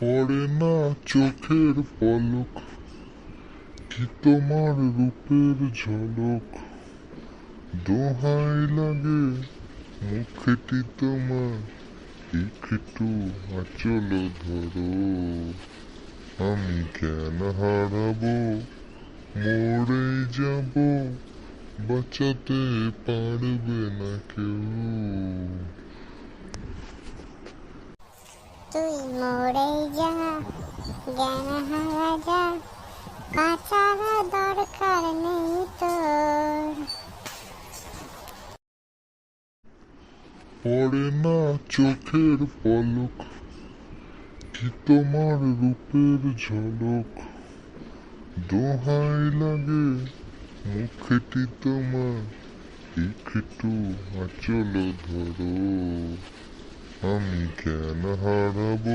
পড়ে না চোখের পলক, কি তোমার রূপের ঝলক। দোহাই লাগে মুখটি তোমার, একটু আঁচল ধরো। আমি কেন হারাবো, মরে যাব, বাঁচাতে পারবে না কেউ। তুই মরে যা, জ্ঞান হারা যা, বাঁচার দরকার নেই তোর। পড়ে না চোখের পলক, কি তোমার রূপের ঝলক। দোহাই লাগে মুখটি তোমার, একটু আঁচল ধরো। আমি কেন হারাবো,